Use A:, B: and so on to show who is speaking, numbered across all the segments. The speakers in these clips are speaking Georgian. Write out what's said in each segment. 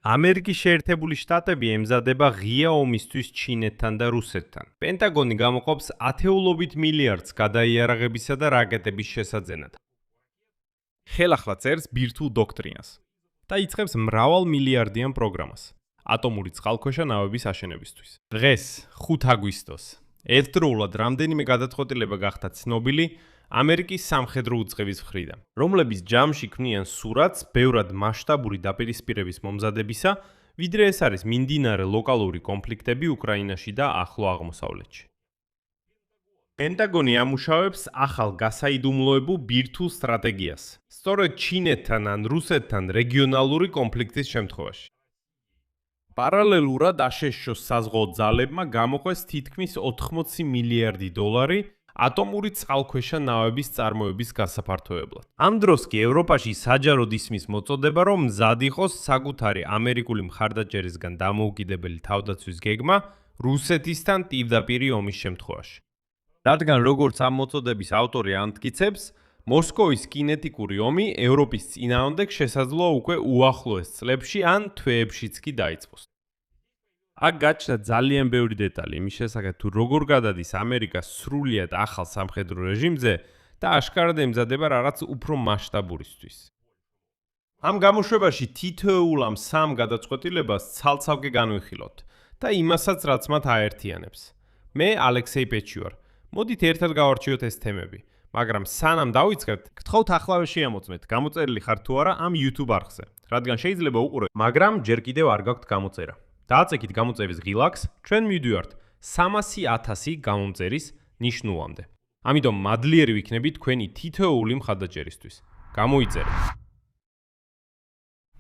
A: ამერიკის შეერთებული შტატები ემზადება ღია ომისთვის ჩინეთთან და რუსეთთან. პენტაგონი გამოყოფს ათეულობით მილიარდს გადაიარაღებისა და რაკეტების შესაძენად. ხელახლა წერს ბირთვულ დოქტრინას და იწყებს მრავალ მილიარდიან პროგრამას ატომური წყალქვეშა ნავების აშენებისთვის. დღეს 5 აგვისტოს ერთდროულად რამდენიმე გადაწყვეტილება გახდა ცნობილი ამერიკის სამხედრო უწყების მხრიდან, რომლების ჯამში ქმნიან სურათს ბევრად მასშტაბური დაპირისპირების მომზადებისა, ვიდრე ეს არის მიმდინარე ლოკალური კონფლიქტები უკრაინაში და ახლო აღმოსავლეთში. პენტაგონი ამუშავებს ახალ გასაიდუმლოებულ ბირთვულ სტრატეგიას, სწორედ ჩინეთთან ან რუსეთთან რეგიონალური კონფლიქტის შემთხვევაში. პარალელურად აშშ-ს საზღვაო ძალებმა გამოყვეს თითქმის 80 მილიარდი დოლარი ატომური წყალქვეშა ნავების წარმოების გასაფართოებლად. ამ დროს კი ევროპაში საჯაროდ ისმის მოწოდება, რომ მზად იყოს საკუთარი ამერიკული მხარდაჭერისგან დამოუკიდებელი თავდაცვის გეგმა რუსეთისთან ტივდაპირი ომის შემთხვევაში. რადგან როგორც ამ მოწოდების ავტორი ამტკიცებს, მოსკოვის კინეტიკური ომი ევროპის წინააღმდეგ შესაძლოა უკვე უახლოეს წლებში ან თვეებშიც კი დაიწყოს. აქ გაჩნდა ძალიან ბევრი დეტალი იმის შესახებ, თუ როგორ გადადის ამერიკა სრულიად ახალ სამხედრო რეჟიმზე და აშკარად ემზადება რაღაც უფრო მასშტაბურისთვის. ამ გამოშვებაში თითოეულ ამ სამ გადაწყვეტილებას ცალ-ცალკე განვიხილოთ და იმასაც, რაც მათ აერთიანებს. მე ალექსეი პეჩი ვარ. მოდით ერთად გავარჩიოთ ეს თემები, მაგრამ სანამ დავიწყებთ, გთხოვთ ახლავე შეამოწმეთ, გამოწერილი ხარ თუ არა ამ YouTube არხზე, რადგან შეიძლება უყუროთ, მაგრამ ჯერ კიდევ არ გაქვთ გამოწერა. დააწექით გამოწერის ღილაკს, ჩვენ მივდივართ 300,000 გამომწერის ნიშნულამდე. ამიტომ მადლიერი ვიქნებით თქვენი თითოეული მხარდაჭერისთვის. გამოიწერეთ.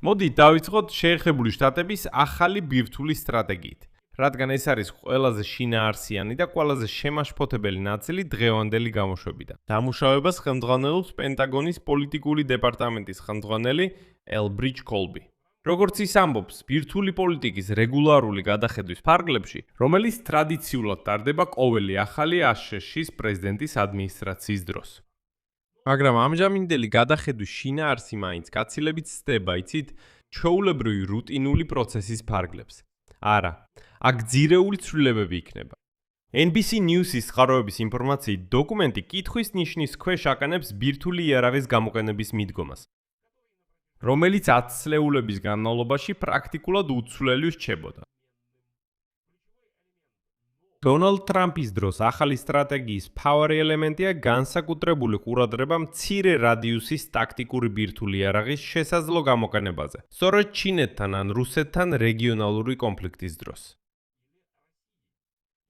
A: მოდით დავიწყოთ შეერთებული შტატების ახალი ბირთვული სტრატეგიით, რადგან ეს არის ყველაზე შინაარსიანი და ყველაზე შემაშფოთებელი ნაწილი დღევანდელი გამოშვებიდან. დამუშავებას ხელმძღვანელობს პენტაგონის პოლიტიკური დეპარტამენტის ხელმძღვანელი ელბრიჯ კოლბი. როგორც ის ამბობს, ბირთვული პოლიტიკის რეგულარული გადახედვის ფარგლებში, რომელიც ტრადიციულად ტარდება ყოველი ახალი აშშ-ის პრეზიდენტის ადმინისტრაციის დროს. მაგრამ ამჟამინდელი გადახედვის შინაარსი მაინც გაცილებით ცდება, იცით, ჩვეულებრივი რუტინული პროცესის ფარგლებს. არა, აქ ძირეული ცვლილებები იქნება. NBC News-ის წყაროების ინფორმაციით, დოკუმენტი კითხვის ნიშნის ქვეშ აყენებს ბირთვული იარაღის გამოყენების მიდგომას, რომელიც 10 წლეულების განმავლობაში პრაქტიკულად უცვლელი რჩებოდა. დონალდ ტრამპის დროს ახალი სტრატეგიის მთავარი ელემენტია განსაკუთრებული ყურადღება მცირე რადიუსის ტაქტიკური ბირთვული იარაღის შესაძლო გამოყენებაზე, სწორედ ჩინეთთან ან რუსეთთან რეგიონალური კონფლიქტის დროს.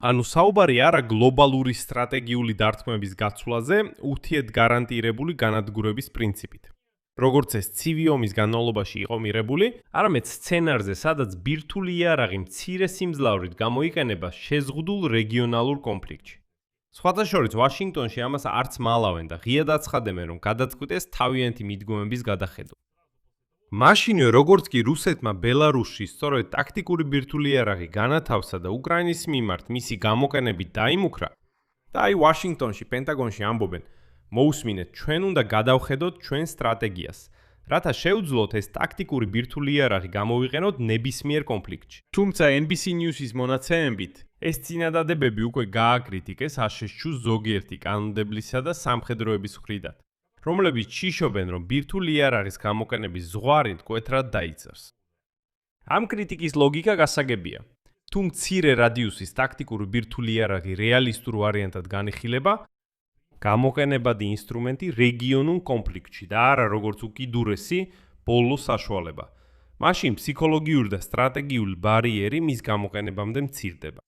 A: ანუ საუბარი არა გლობალური სტრატეგიული დარტყმების გაცვლაზე, ურთიერთ გარანტირებული განადგურების პრინციპით. როგორც ეს ცივი ომის განმავლობაში იყო მიღებული, არამედ სცენარზე, სადაც ბირთვული იარაღი მცირე სიმძლავრით გამოიყენება შეზღუდულ რეგიონალურ კონფლიქტში. სხვათა შორის, ვაშინგტონში ამას არც მალავენ და ღიად აცხადებენ, რომ გადაწყვიტეს თავიანთი მიდგომების გადახედვა. მაშინვე, როგორც კი რუსეთმა ბელარუსში სწორედ ტაქტიკური ბირთვული იარაღი განათავსა და უკრაინის მიმართ მისი გამოყენებით დაიმუქრა, და აი ვაშინგტონში, პენტაგონში ამბობენ, მოусმინეთ, ჩვენ უნდა გადავხედოთ ჩვენ სტრატეგიას, რათა შევძლოთ ეს ტაქტიკური ბირთვული იარაღი გამოვიყენოთ ნებისმიერ კონფლიქტში. თუმცა NBC News-ის მონაცემებით, ეს წინადადებები უკვე გააკრიტიკეს აშშ-ს ზოგიერთი კანონმდებლისა და სამხედროების მხრიდან, რომლებიც ჭიშობენ, რომ ბირთვული იარაღის გამოყენების ზღვარი მკვეთრად დაიცავს. ამ კრიტიკის ლოგიკა გასაგებია. თუ მცირე რადიუსის ტაქტიკური ბირთვული იარაღი რეალისტურ ვარიანტად განიხილება, გამოყენებადი ინსტრუმენტი რეგიონულ კონფლიქტში და არა როგორც უკიდურესი ბოლო საშუალება. მაშინ ფსიქოლოგიური და სტრატეგიული ბარიერი მის გამოყენებამდე მცირდება.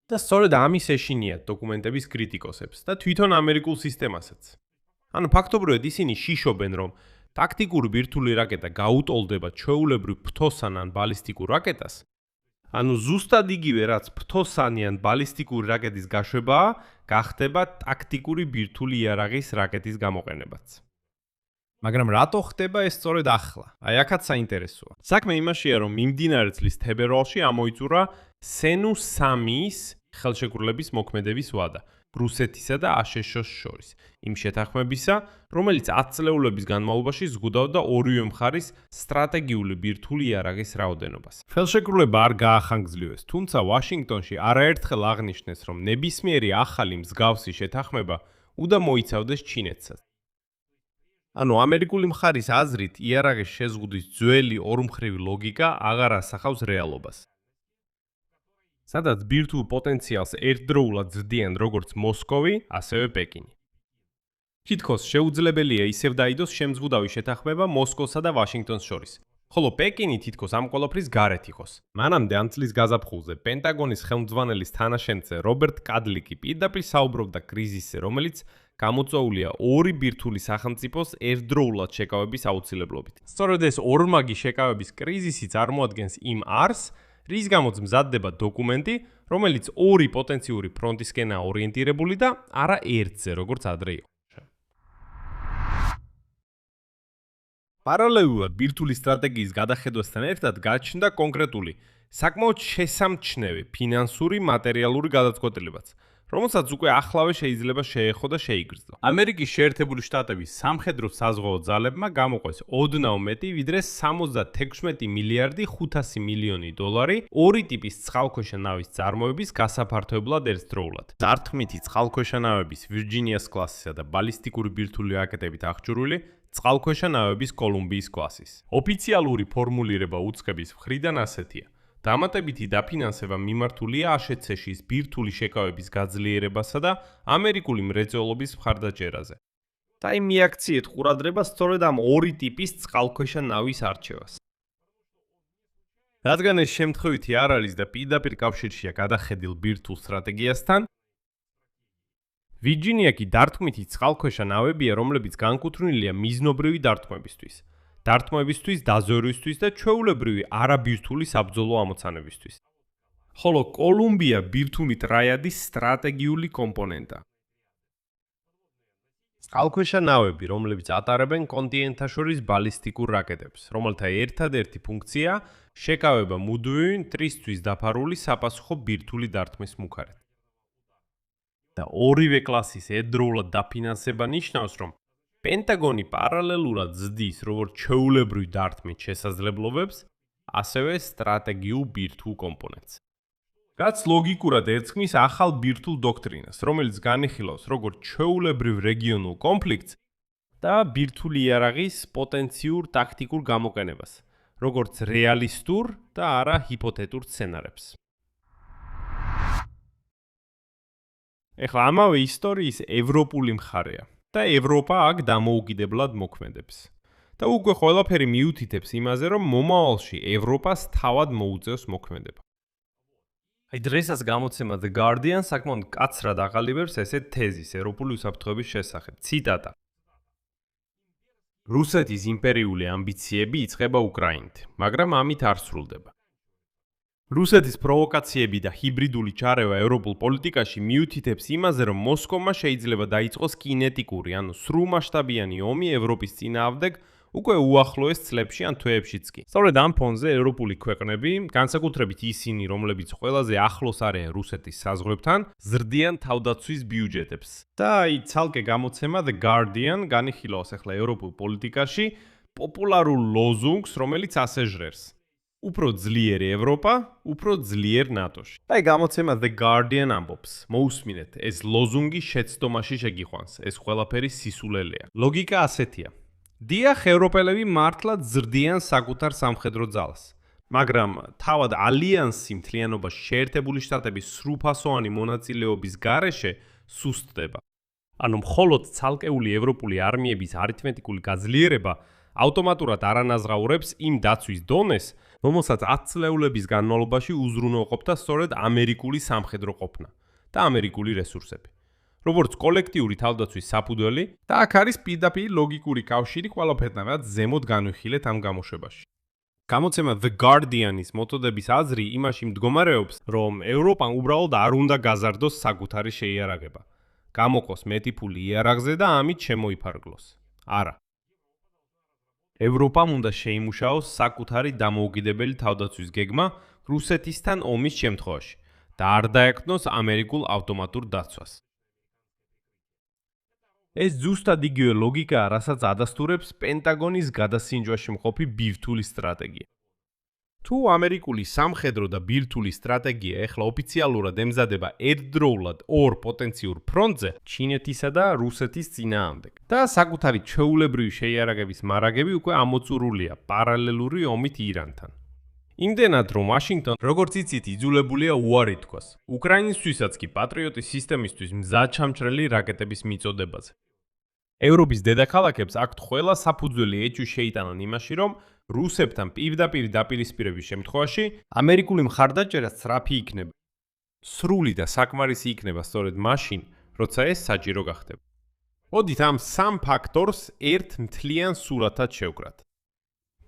A: და სწორედ ამის ეშინიათ დოკუმენტების კრიტიკოსებს და თვითონ ამერიკულ სისტემასაც. ანუ ფაქტობრივად ისინი შიშობენ, რომ ტაქტიკური ბირთვული რაკეტა გაუტოლდება ჩვეულებრივ ფთოსან ან ბალისტიკურ რაკეტას, ანუ ზუსტად იგივე რაც ფთოსანი ან ბალისტიკური რაკეტის გაშვებაა, გახდება ტაქტიკური ბირთვული იარაღის რაკეტის გამოყენებაც. მაგრამ რატო ხდება ეს სწორედ ახლა? აი აქაც საინტერესოა. საქმე იმაშია, რომ მიმდინარე წლის თებერვალში ამოიწურა სენუ 3-ის ხელშეკრულების მოქმედების ვადა, რუსეთისა და აშშ-ს შორის. იმ შეთანხმებისა, რომელიც 10 წლეულების განმავლობაში ზღუდავდა ორივე მხარის სტრატეგიული ბირთვული იარაღის რაოდენობას. ხელშეკრულება არ გაახანგრძლიwes, თუმცა ვაშინგტონში არაერთხელ აღნიშნეს, რომ ნებისმიერი ახალი მსგავსი შეთანხმება უნდა მოიცავდეს ჩინეთსაც. ანუ ამერიკული მხარის აზრით იარაღის შეზღუდვის ძველი ორმხრივი ლოგიკა აღარ ასახავს რეალობას. სადაც ბირთვულ პოტენციალს ერთდროულად ზრდიან როგორც მოსკოვი, ასევე პეკინი. თითქოს შეუძლებელია ისევ დაიდოს შემზღუდავი შეთანხმება მოსკოვსა და ვაშინგტონს შორის, ხოლო პეკინი თითქოს ამ ყველაფრის გარეთ იყოს. მანამდე ამ წლის გაზაფხულზე პენტაგონის ხელმძღვანელის თანაშემწე რობერტ კადლიკი პირდაპირ საუბრობდა კრიზისზე, რომელიც გამოწვეულია ორი ბირთვული სახელმწიფოს ერთდროულად შეკავების აუცილებლობით. სწორედ ეს ორმაგი შეკავების კრიზისი წარმოადგენს იმ არსს, რის გამოც მზადდება დოკუმენტი, რომელიც ორი პოტენციური ფრონტისკენაა ორიენტირებული და არა ერთზე, როგორც ადრე იყო. პარალელურად ბირთვული სტრატეგიის გადახედვასთან ერთად გაჩნდა კონკრეტული, საკმაოდ შესამჩნევი ფინანსური, მატერიალური გადაწყვეტილებაც, რომელსაც უკვე ახლავე შეიძლება შეეხო და შეიგრძნო. ამერიკის შეერთებული შტატების სამხედრო საზღვაო ძალებმა გამოყვეს ოდნავ მეტი, ვიდრე 76 მილიარდი 500 მილიონი დოლარი ორი ტიპის წყალქვეშა ნავის წარმოების გასაფართოებლად ერთდროულად. დარტყმითი წყალქვეშა ნავების ვირჯინიას კლასისა და ბალისტიკური ბირთვული რაკეტებით აღჭურვილი წყალქვეშა ნავების კოლუმბიის კლასის. ოფიციალური ფორმულირება უცხების მხრიდან ასეთია. დამატებითი დაფინანსება მიმართულია აშშ-ის ბირთვული შეკავების გაძლიერებასა და ამერიკული მრეწველობის მხარდაჭერაზე. და იმ მიაქციეთ ყურადღება სწორედ ამ ორი ტიპის წყალქვეშა ნავის არჩევას. რადგან ეს შემთხვევითი არ არის და პირდაპირ კავშირშია გადახედილ ბირთვულ სტრატეგიასთან, ვირჯინია კი დარტყმითი წყალქვეშა ნავებია, რომლებიც განკუთვნილია მიზნობრივი დარტყმებისთვის. დარტყმებისთვის, დაზვერვისთვის და ჩვეულებრივი არაბირთვული საბრძოლო ამოცანებისთვის. ხოლო კოლუმბია ბირთვული ტრაიადის სტრატეგიული კომპონენტა. წყალქვეშა ნავები, რომლებიც ატარებენ კონტინენტთაშორის ბალისტიკურ რაკეტებს, რომელთა ერთადერთი ფუნქცია შეკავება მუდმივი მტრისთვის დაფარული საპასუხო ბირთვული დარტყმის მუქარით. და ორივე კლასის ერთდროულად დაფინანსება ნიშნავს, რომ პენტაგონი პარალელურად ზრდის როგორც ჩვეულებრივ დარტყმით შესაძლებლობებს, ასევე სტრატეგიულ ბირთვულ კომპონენტს. რაც ლოგიკურად ერწყმის ახალ ბირთვულ დოქტრინას, რომელიც განიხილავს როგორც ჩვეულებრივ რეგიონულ კონფლიქტს და ბირთვული იარაღის პოტენციურ ტაქტიკურ გამოყენებას, როგორც რეალისტურ და არა ჰიპოთეტურ სცენარებს. ეხლა ამავე ისტორიის ევროპული მხარეა. და ევროპა აქ დამოუკიდებლად მოქმედებს. და უკვე ყველაფერი მიუთითებს იმაზე, რომ მომავალში ევროპას თავად მოუწევს მოქმედება. აი დღესაც გამოცემა The Guardian საკმაოდ მკაცრად აღალივებს ესეთ თეზის ევროპული უსაფრთხოების შესახებ. ციტატა. რუსეთის იმპერიული ამბიციები იწყება უკრაინით, მაგრამ ამით არ სრულდება. რუსეთის პროვოკაციები და ჰიბრიდული ჩარევა ევროპულ პოლიტიკაში მიუთითებს იმაზე, რომ მოსკოვმა შეიძლება დაიწყოს კინეტიკური, ანუ სრულმასშტაბიანი ომი ევროპის წინააღმდეგ უკვე უახლოეს წლებში ან თვეებშიც კი. სწორედ ამ ფონზე ევროპული ქვეყნები, განსაკუთრებით ისინი, რომლებიც ყველაზე ახლოს არიან რუსეთის საზღვრებთან, ზრდიან თავდაცვის ბიუჯეტებს. და აი ცალკე გამოცემა The Guardian განიხილავს ახლა ევროპულ პოლიტიკაში პოპულარულ ლოზუნგს, რომელიც ასე ჟღერს. უფრო ძლიერი ევროპა, უფრო ძლიერ ნატოში. აი გამოცემა The Guardian ამბობს. მოусმინეთ, ეს ლოზუნგი შეცდომაში შეგიყვანს, ეს ყველაფერი სისულელეა. ლოგიკა ასეთია. დიახ, ევროპელები მართლაც ზრდიან საკუთარ სამხედრო ძალას, მაგრამ თავად ალიანსი მთლიანობაში შეერთებული შტატების სრულფასოვანი მონაწილეობის გარეშე სუსტდება. ანუ მხოლოდ ცალკეული ევროპული არმიების არითმეტიკული გაძლიერება ავტომატურად არანაზღაურებს იმ დაცვის დონეს, რომელსაც 10 წლეულების განმავლობაში უზრუნველყოფდა სწორედ ამერიკული სამხედრო ყოფნა და ამერიკული რესურსები. როგორც კოლექტიური თავდაცვის საფუძველი და აქ არის პირდაპირ ლოგიკური კავშირი ყველაფერთან ზემოთ განვიხილეთ ამ გამოშვებაში. გამოცემა The Guardian-ის მეთოდების აზრი იმაში მდგომარეობს, რომ ევროპამ უბრალოდ არ უნდა გაზარდოს საკუთარი შეიარაღება, გამოყოს მეტი ფული იარაღზე და ამით შემოიფარგლოს. არა. ევროპამ უნდა შეიმუშაოს საკუთარი დამოუკიდებელი თავდაცვის გეგმა რუსეთისთან ომის შემთხვევაში და არ დაექმნოს ამერიკულ ავტომატურ დაცვას. ეს ზუსტად იგივე ლოგიკაა, რასაც ადასტურებს პენტაგონის გადასინჯვაში მყოფი ბირთვული სტრატეგია. თუ ამერიკული სამხედრო და ბირთვული სტრატეგია ეხლა ოფიციალურად ემზადება ერთდროულად ორ პოტენციურ ფრონტზე, ჩინეთისა და რუსეთის წინააღმდეგ. და საკუთარი ჩვეულებრივი შეიარაღების მარაგები უკვე ამოწურულია პარალელური ომით ირანთან. იმდენად, რომ ვაშინგტონი, როგორც იცით, იძულებულია უარი თქვას. უკრაინისთვისაც კი პატრიოტის სისტემისთვის მზადჩამჭრელი რაკეტების მიწოდებაზე. ევროპის დედაქალაქებს აქვთ ყველა საფუძველი ეჭვი შეიტანონ იმაში, რომ რუსებთან პირდაპირ დაპირისპირების შემთხვევაში ამერიკული მხარდაჭერა სწრაფი იქნება. სრული და საკმარისი იქნება სწორედ მაშინ, როცა ეს საჭირო გახდება. მოდით ამ სამ ფაქტორს ერთ მთლიან სურათად შევკრათ.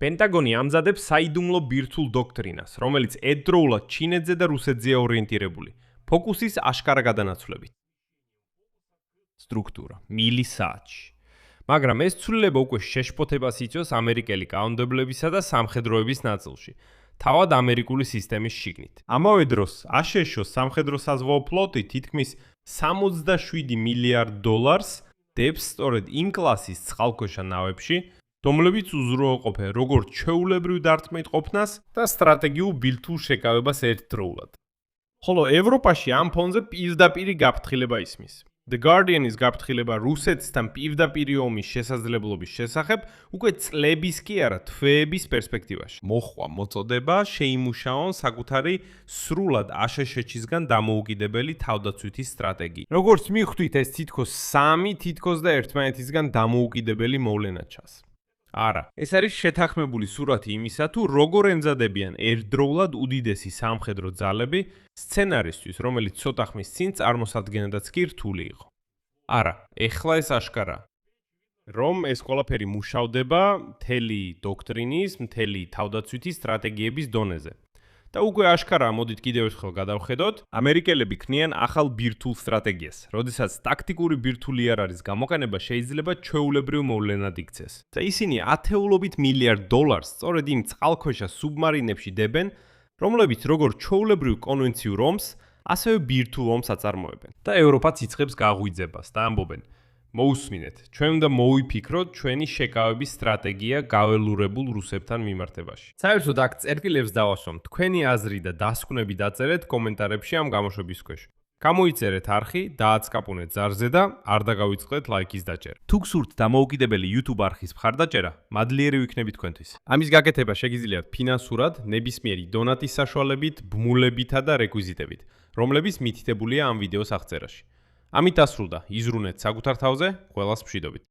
A: პენტაგონი ამზადებს საიდუმლო ბირთვულ დოქტრინას, რომელიც ერთდროულად ჩინეთზე და რუსეთზეა ორიენტირებული, ფოკუსის აშკარა გადანაცვლებით. სტრუქტურა მილი საათში. მაგრამ ეს ცვლილება უკვე შეშფოთებას იწვევს ამერიკელი კანონმდებლობისა და სამხედროების ნაწილში, თავად ამერიკული სისტემის შიგნით. ამავე დროს, აშშ-ს სამხედრო საზღვაო ფლოტი თითქმის $67 მილიარდ დებს სწორედ იმ კლასის წყალქვეშა ნავებში, რომლებიც უზრუნველყოფენ როგორც ჩვეულებრივ დარტყმით ყოფნას და სტრატეგიულ ბირთვულ შეკავებას ერთდროულად. ხოლო ევროპაში ამ ფონზე პირდაპირი გაფრთხილება ისმის. The Guardian-ის გაფრთხილება რუსეთთან პირდაპირი ომის შესაძლებლობის შესახებ უკვე წლების კი არა, თვეების პერსპექტივაში. მოხვა მოწოდება შეიმუშაონ საკუთარი სრულად აშშ-ისგან დამოუკიდებელი თავდაცვითი სტრატეგია. როგორც მიხვდით, ეს თითქოს სამი თითქოს და ერთმანეთისგან დამოუკიდებელი მოვლენა ჩანს. არა, ეს არის შეთანხმებული სურათი იმისა, თუ როგორ ემზადებიან ერთდროულად უდიდესი სამხედრო ძალები სცენარისთვის, რომელიც ცოტა ხნის წინ წარმოსადგენადაც კი რთული იყო. არა, ეხლა ეს აშკარაა, რომ ეს ყველაფერი მუშავდება მთელი დოქტრინის, მთელი თავდაცვითი სტრატეგიების დონეზე. და უკვე აშკარაა, მოდით კიდევ ერთხელ გადავხედოთ, ამერიკელები ქმნიან ახალ ბირთვულ სტრატეგიას, როდესაც ტაქტიკური ბირთვული არ არის გამოყენება შეიძლება ჩვეულებრივ მოვლენად იქცეს. და ისინი ათეულობით მილიარდ დოლარს სწორედ იმ წყალქვეშა სუბმარინებში დებენ, რომლებიც როგორც ჩვეულებრივ კონვენციურ ომს, ასევე ბირთვულ ომს აწარმოებენ. და ევროპაც იწყებს გაღვიძებას და ამბობენ: მოусმინეთ, ჩვენ უნდა მოვიფიქროთ ჩვენი შეკავების სტრატეგია გაველურებულ რუსებთან მიმართებაში. საერთოდ აქ წერტილებს დავასვამ, თქვენი აზრი და დასკვნები დაწერეთ კომენტარებში ამ გამოშვების ქვეშ. გამოიწერეთ არხი, დააცკაპუნეთ ზარზე და არ დაგავიწყდეთ ლაიქის დაჭერა. თუ გსურთ დამოუკიდებელი YouTube არხის მხარდაჭერა, მადლიერი ვიქნები თქვენთვის. ამის გაკეთება შეგიძლიათ ფინანსურად, ნებისმიერი დონატის საშუალებით, ბმულებითა და რეკვიზიტებით, რომლებიც მითითებულია ამ ვიდეოს აღწერაში. ამით დასრულდა, იზრუნეთ საკუთარ თავზე, ყველას მშვიდობით.